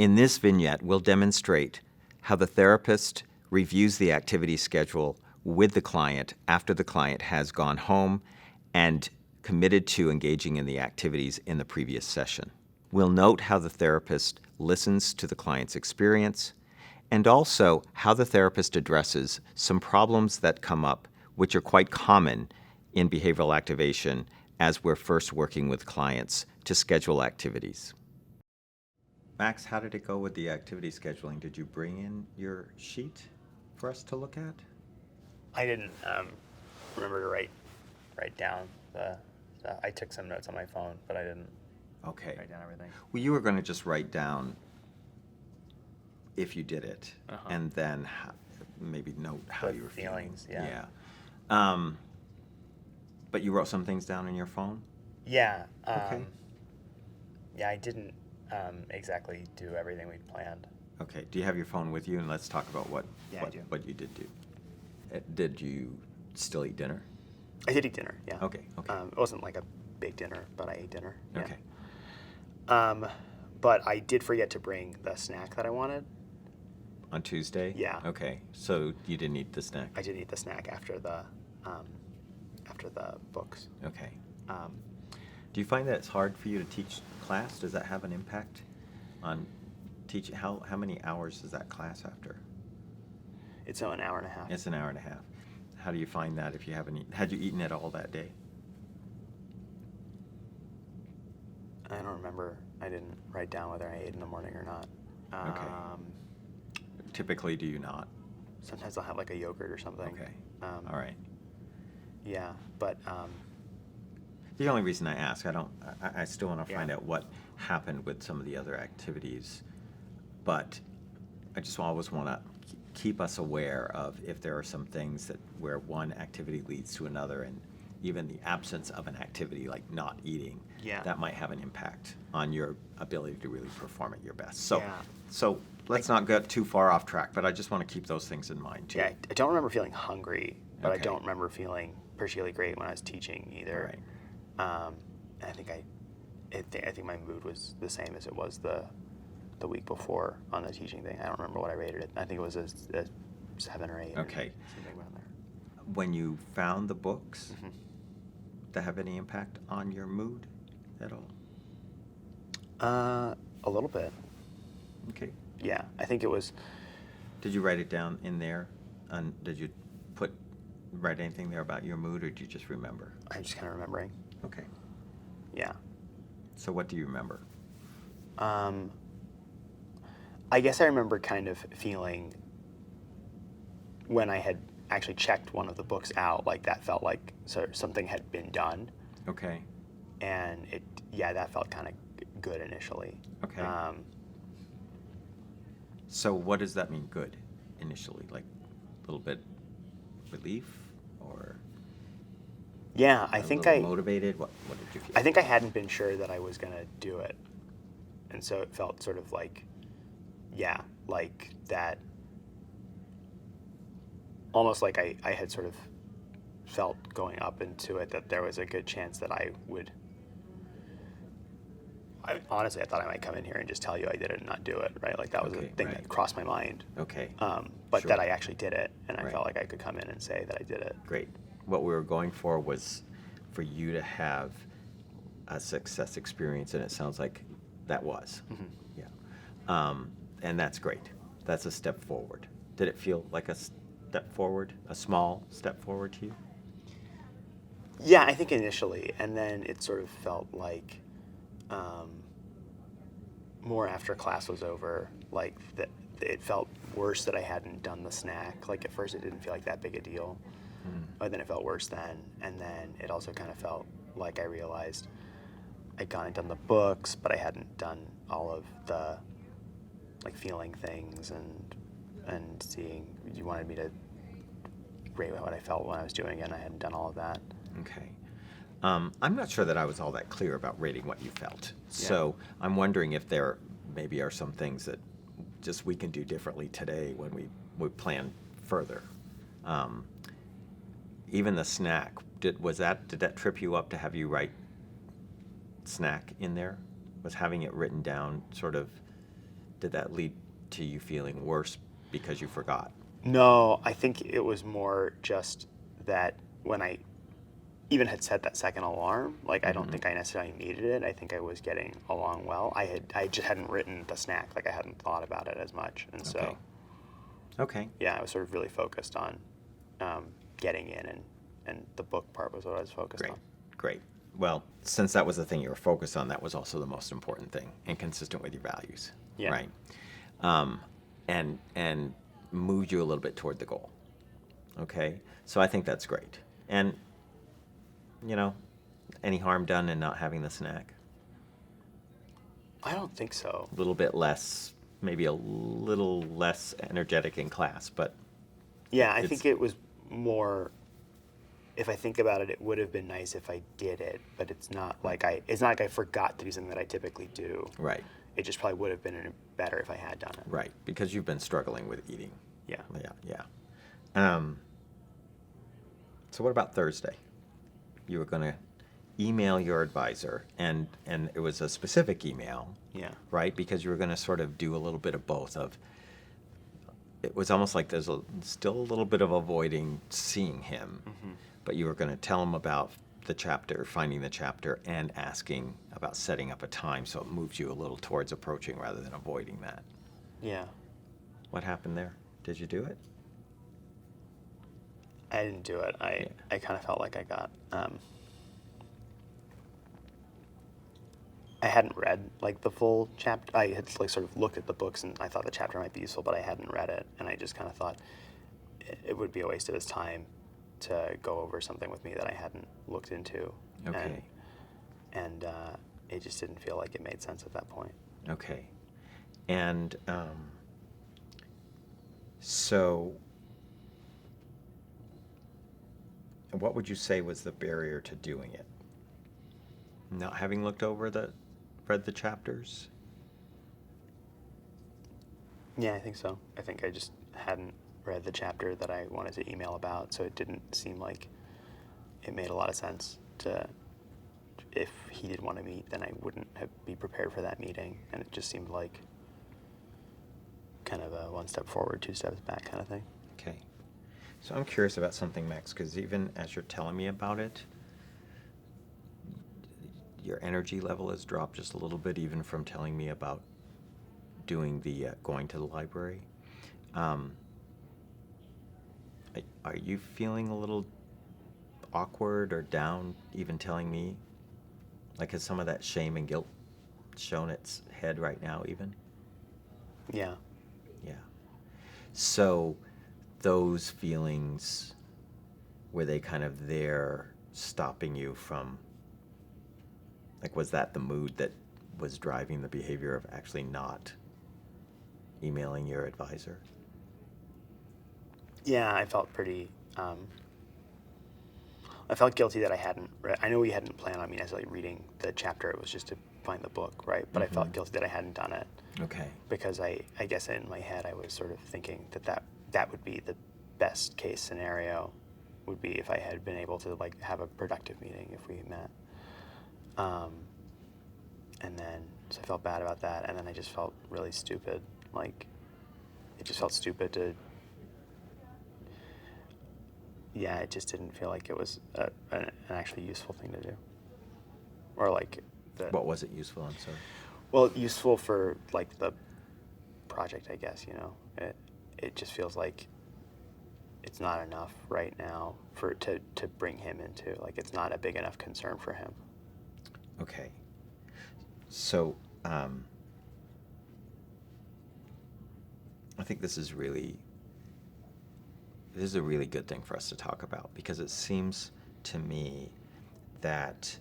In this vignette, we'll demonstrate how the therapist reviews the activity schedule with the client after the client has gone home and committed to engaging in the activities in the previous session. We'll note how the therapist listens to the client's experience and also how the therapist addresses some problems that come up which are quite common in behavioral activation as we're first working with clients to schedule activities. Max, how did it go with the activity scheduling? Did you bring in your sheet for us to look at? I didn't remember to write down I took some notes on my phone, but I didn't write down everything. Well, you were going to just write down if you did it, and then maybe note how you were feeling. Yeah. But you wrote some things down on your phone? Yeah. Okay. Yeah, I didn't exactly do everything we'd planned. Okay. Do you have your phone with you? And let's talk about what I do. What you did do. Did you still eat dinner? I did eat dinner, yeah. Okay. It wasn't like a big dinner, but I ate dinner. Yeah. Okay. But I did forget to bring the snack that I wanted. On Tuesday? Yeah. Okay. So you didn't eat the snack? I didn't eat the snack after the books. Okay. Do you find that it's hard for you to teach class? Does that have an impact on teaching? How many hours is that class after? It's an hour and a half. It's an hour and a half. How do you find that if you haven't eaten? Had you eaten at all that day? I don't remember. I didn't write down whether I ate in the morning or not. Okay. Typically, do you not? Sometimes I'll have like a yogurt or something. Okay. All right. Yeah, but the only reason I ask, I still want to find Yeah. out what happened with some of the other activities, but I just always want to keep us aware of if there are some things that where one activity leads to another, and even the absence of an activity like not eating, that might have an impact on your ability to really perform at your best. So let's not get too far off track, but I just want to keep those things in mind too. Yeah, I don't remember feeling hungry, but I Okay. don't remember feeling particularly great when I was teaching either. Right. And I think my mood was the same as it was the week before on the teaching thing. I don't remember what I rated it. I think it was a 7 or 8. Okay. Or something around there. When you found the books, that have any impact on your mood at all? A little bit. Okay. Yeah, I think it was. Did you write it down in there? And did you write anything there about your mood, or did you just remember? I'm just kind of remembering. Okay. Yeah. So what do you remember? I guess I remember kind of feeling when I had actually checked one of the books out, like that felt like something had been done. Okay. And that felt kind of good initially. Okay. So what does that mean, good, initially? Like a little bit relief, or yeah, I a think little motivated? What did you feel? I think I hadn't been sure that I was going to do it. And so it felt sort of like, like that, almost like I had sort of felt going up into it that there was a good chance that I would. Honestly, I thought I might come in here and just tell you I did it and not do it, right? Like that was a thing that crossed my mind. Okay. But Sure. that I actually did it, and I Right. felt like I could come in and say that I did it. Great. What we were going for was for you to have a success experience, and it sounds like that was. Yeah. And that's great. That's a step forward. Did it feel like a step forward, a small step forward to you? Yeah, I think initially, and then it sort of felt like more after class was over, like that it felt worse that I hadn't done the snack. Like at first it didn't feel like that big a deal, but then it felt worse then, and then it also kind of felt like I realized I'd gone and done the books, but I hadn't done all of the like feeling things and seeing. You wanted me to rate what I felt when I was doing it, and I hadn't done all of that. Okay. I'm not sure that I was all that clear about rating what you felt. So I'm wondering if there maybe are some things that just we can do differently today when we plan further. Even the snack, did that trip you up to have you write snack in there? Was having it written down sort of, did that lead to you feeling worse because you forgot? No, I think it was more just that when I even had set that second alarm, like I don't think I necessarily needed it. I think I was getting along well. I just hadn't written the snack, like I hadn't thought about it as much, and so Okay. yeah, I was sort of really focused on getting in, and the book part was what I was focused on. Great. Well, since that was the thing you were focused on, that was also the most important thing and consistent with your values. Yeah. Right. And moved you a little bit toward the goal. Okay. So I think that's great. And, any harm done in not having the snack? I don't think so. A little bit less, maybe a little less energetic in class, but Yeah, I think it was more. If I think about it, it would have been nice if I did it, but it's not like I forgot to do something that I typically do. right, It just probably would have been better if I had done it. right, because you've been struggling with eating. Yeah. Yeah. So what about Thursday? You were going to email your advisor, and it was a specific email, Yeah. right? Because you were going to sort of do a little bit of both of. It was almost like there's still a little bit of avoiding seeing him, but you were going to tell him about the chapter, finding the chapter, and asking about setting up a time, so it moves you a little towards approaching rather than avoiding that. Yeah. What happened there? Did you do it? I didn't do it. I kind of felt like I got. I hadn't read like the full chapter. I had like sort of looked at the books and I thought the chapter might be useful, but I hadn't read it, and I just kind of thought it would be a waste of his time to go over something with me that I hadn't looked into. Okay. And it just didn't feel like it made sense at that point. Okay. And so what would you say was the barrier to doing it? Not having read the chapters? Yeah, I think so. I think I just hadn't read the chapter that I wanted to email about, so it didn't seem like it made a lot of sense to, if he did want to meet, then I wouldn't be prepared for that meeting, and it just seemed like kind of a one step forward, two steps back kind of thing. Okay. So I'm curious about something, Max, because even as you're telling me about it, your energy level has dropped just a little bit, even from telling me about doing the going to the library. Are you feeling a little awkward or down, even telling me? Like, has some of that shame and guilt shown its head right now, even? Yeah. Yeah. So those feelings, were they kind of there stopping you from, like, was that the mood that was driving the behavior of actually not emailing your advisor? Yeah, I felt pretty. I felt guilty that I hadn't read. I know we hadn't planned on me necessarily reading the chapter. It was just to find the book, right? But I felt guilty that I hadn't done it. Okay. Because I guess in my head I was sort of thinking that would be the best case scenario, would be if I had been able to like have a productive meeting if we met. And then so I felt bad about that, and then I just felt really stupid. Like, it just felt stupid to. Yeah, it just didn't feel like it was an actually useful thing to do. Or like What was it useful? I'm sorry. Well, useful for like the project, I guess. It just feels like it's not enough right now to bring him into. Like, it's not a big enough concern for him. Okay. So, I think this is a really good thing for us to talk about, because it seems to me that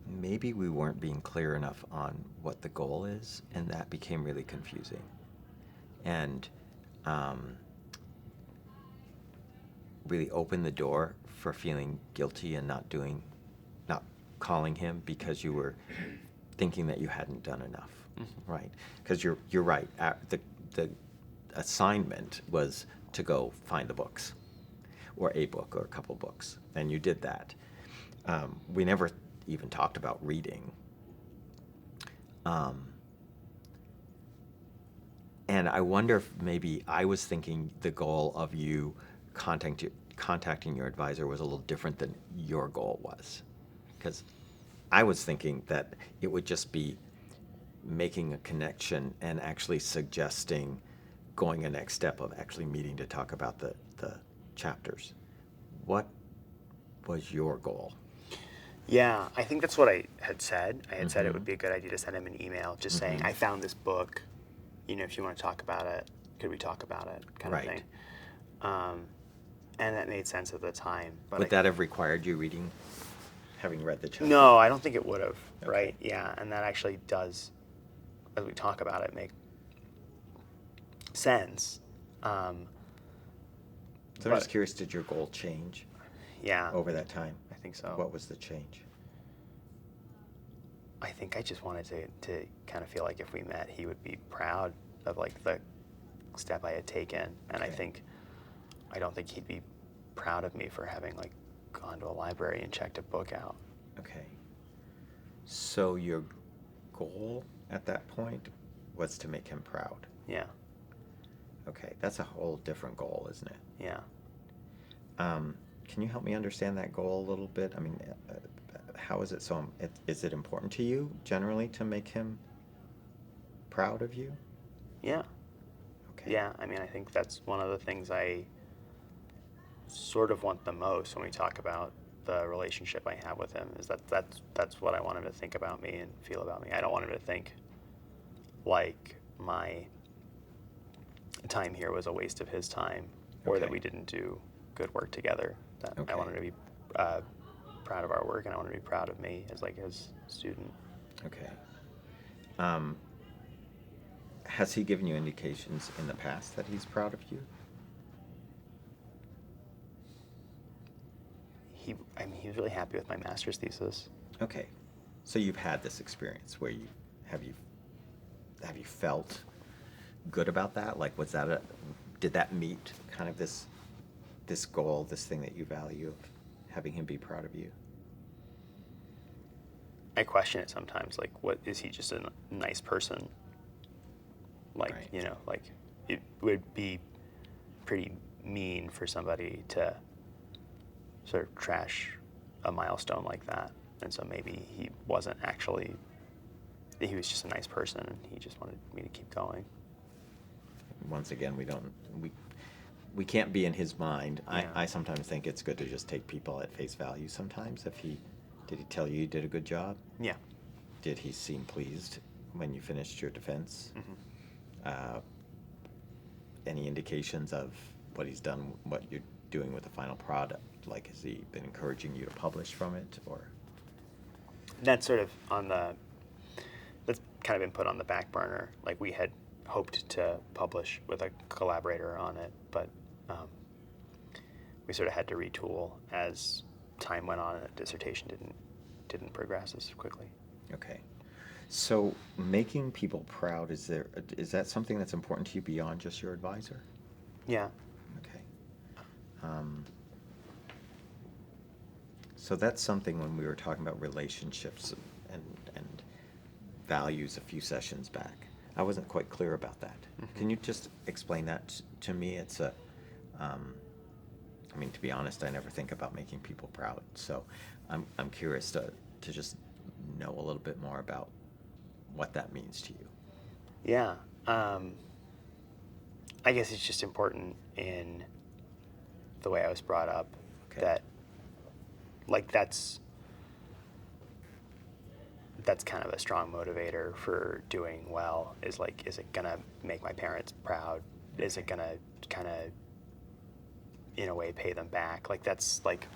maybe we weren't being clear enough on what the goal is, and that became really confusing. And really opened the door for feeling guilty and not calling him because you were thinking that you hadn't done enough, right? Because you're right. The assignment was to go find the books, or a book or a couple books, and you did that. We never even talked about reading. And I wonder if maybe I was thinking the goal of you contacting your advisor was a little different than your goal was. Because I was thinking that it would just be making a connection and actually suggesting going a next step of actually meeting to talk about the chapters. What was your goal? Yeah, I think that's what I had said. I had said it would be a good idea to send him an email just saying, I found this book, if you want to talk about it, could we talk about it, kind of thing. And that made sense at the time. But Would that have required you having read the chapter? No, I don't think it would have, right? Yeah, and that actually does, as we talk about it, make sense. So I'm just curious, did your goal change over that time? I think so. What was the change? I think I just wanted to kind of feel like if we met, he would be proud of like the step I had taken. And I don't think he'd be proud of me for having like gone to a library and checked a book out. Okay. So your goal at that point was to make him proud. Yeah. Okay, that's a whole different goal, isn't it? Yeah. Can you help me understand that goal a little bit? I mean, how is it so? Is it important to you generally to make him proud of you? Yeah. Okay. Yeah, I mean, I think that's one of the things I sort of want the most when we talk about the relationship I have with him, is that's what I want him to think about me and feel about me. I don't want him to think like my time here was a waste of his time, or that we didn't do good work together. That I want him to be proud of our work, and I want him to be proud of me as like his student. Okay. Has he given you indications in the past that he's proud of you? He was really happy with my master's thesis. Okay, so you've had this experience where have you felt good about that? Like, did that meet kind of this goal, this thing that you value of having him be proud of you? I question it sometimes. Like, what is he just a nice person? Like, Right. Like it would be pretty mean for somebody to sort of trash a milestone like that. And so maybe he was just a nice person, and he just wanted me to keep going. Once again, we can't be in his mind. Yeah. I sometimes think it's good to just take people at face value sometimes. Did he tell you did a good job? Yeah. Did he seem pleased when you finished your defense? Any indications of what he's done, what you're doing with the final product? Like, has he been encouraging you to publish from it, or? That's sort of that's kind of been put on the back burner. Like, we had hoped to publish with a collaborator on it, but we sort of had to retool as time went on, and the dissertation didn't progress as quickly. Okay. So making people proud, is that something that's important to you beyond just your advisor? Yeah. Okay. So that's something when we were talking about relationships and values a few sessions back. I wasn't quite clear about that. Can you just explain that to me? It's I mean, to be honest, I never think about making people proud. So I'm curious to just know a little bit more about what that means to you. Yeah. I guess it's just important in the way I was brought up, that, like, that's kind of a strong motivator for doing well, is like, is it gonna make my parents proud? Is it gonna kind of, in a way, pay them back? Like, that's like,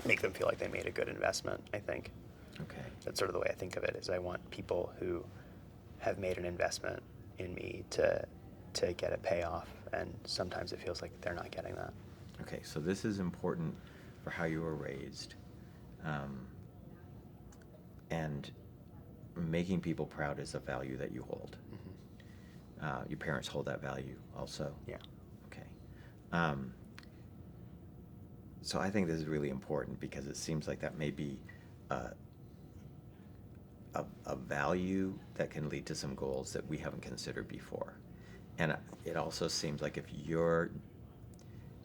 make them feel like they made a good investment, I think. Okay. That's sort of the way I think of it, is I want people who have made an investment in me to get a payoff, and sometimes it feels like they're not getting that. Okay, so this is important for how you were raised, and making people proud is a value that you hold. Your parents hold that value also? Yeah. Okay. So I think this is really important, because it seems like that may be a value that can lead to some goals that we haven't considered before. And it also seems like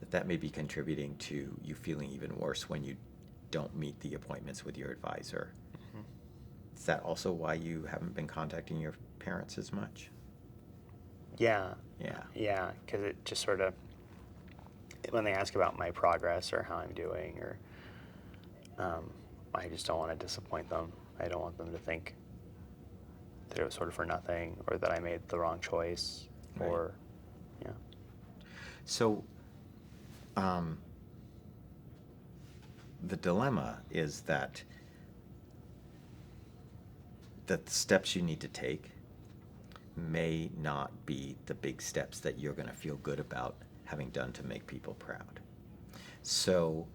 that may be contributing to you feeling even worse when you don't meet the appointments with your advisor. Mm-hmm. Is that also why you haven't been contacting your parents as much? Yeah. Yeah. Yeah, because it just sort of, when they ask about my progress or how I'm doing, or I just don't want to disappoint them. I don't want them to think that it was sort of for nothing, or that I made the wrong choice, Right. or, yeah. So, the dilemma is that the steps you need to take may not be the big steps that you're going to feel good about having done to make people proud. So,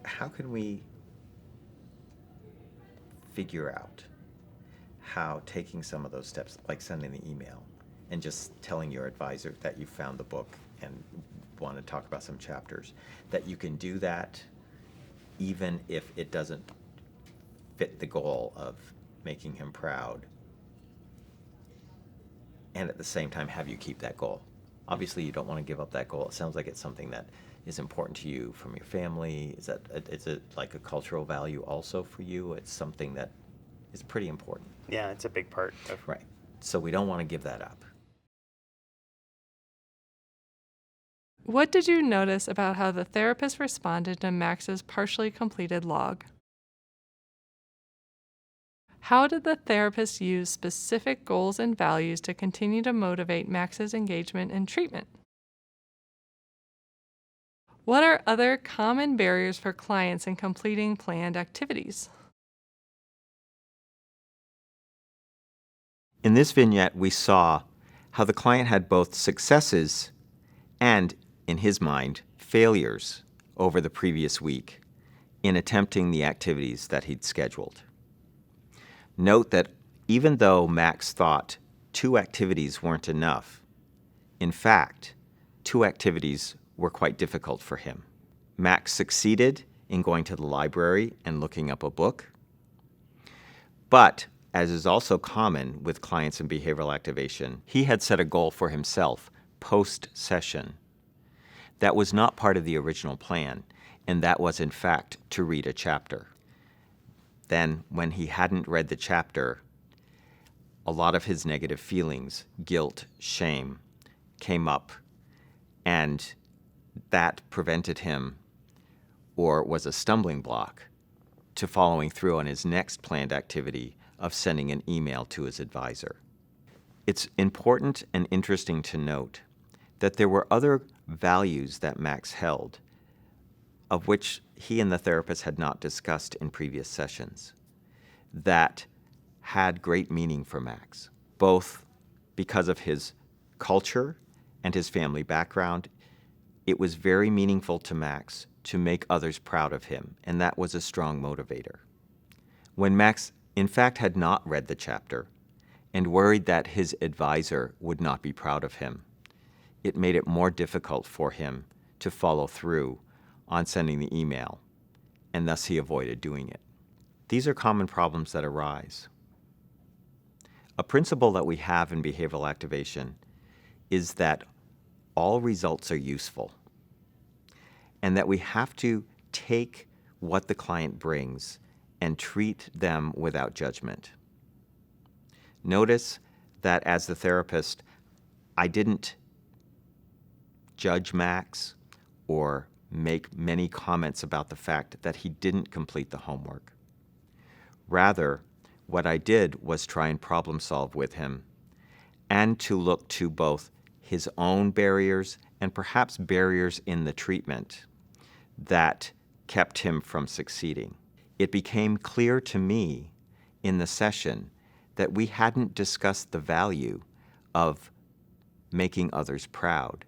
how can we figure out how taking some of those steps, like sending the email and just telling your advisor that you found the book and want to talk about some chapters, that you can do that even if it doesn't fit the goal of making him proud, and at the same time have you keep that goal? Obviously, you don't want to give up that goal. It sounds like it's something that is important to you from your family. Is it like a cultural value also for you? It's something that is pretty important. Yeah, it's a big part of. Right. So we don't want to give that up. What did you notice about how the therapist responded to Max's partially completed log? How did the therapist use specific goals and values to continue to motivate Max's engagement in treatment? What are other common barriers for clients in completing planned activities? In this vignette, we saw how the client had both successes and, in his mind, failures over the previous week in attempting the activities that he'd scheduled. Note that even though Max thought 2 activities weren't enough, in fact, 2 activities were quite difficult for him. Max succeeded in going to the library and looking up a book, but as is also common with clients in behavioral activation, he had set a goal for himself post-session that was not part of the original plan, and that was, in fact, to read a chapter. Then, when he hadn't read the chapter, a lot of his negative feelings, guilt, shame, came up, and that prevented him, or was a stumbling block, to following through on his next planned activity of sending an email to his advisor. It's important and interesting to note that there were other values that Max held, of which he and the therapist had not discussed in previous sessions, that had great meaning for Max, both because of his culture and his family background. It was very meaningful to Max to make others proud of him, and that was a strong motivator. When Max, in fact, had not read the chapter and worried that his advisor would not be proud of him, it made it more difficult for him to follow through on sending the email, and thus he avoided doing it. These are common problems that arise. A principle that we have in behavioral activation is that all results are useful, and that we have to take what the client brings and treat them without judgment. Notice that as the therapist, I didn't judge Max or make many comments about the fact that he didn't complete the homework. Rather, what I did was try and problem solve with him and to look to both his own barriers and perhaps barriers in the treatment that kept him from succeeding. It became clear to me in the session that we hadn't discussed the value of making others proud,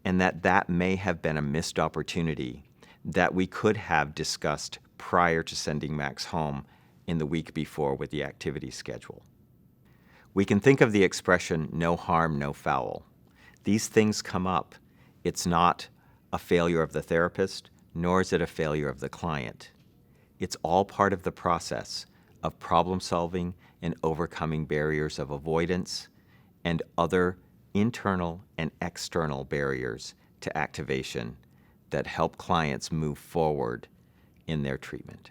and that may have been a missed opportunity that we could have discussed prior to sending Max home in the week before with the activity schedule. We can think of the expression, no harm, no foul. These things come up. It's not a failure of the therapist, nor is it a failure of the client. It's all part of the process of problem solving in overcoming barriers of avoidance and other internal and external barriers to activation that help clients move forward in their treatment.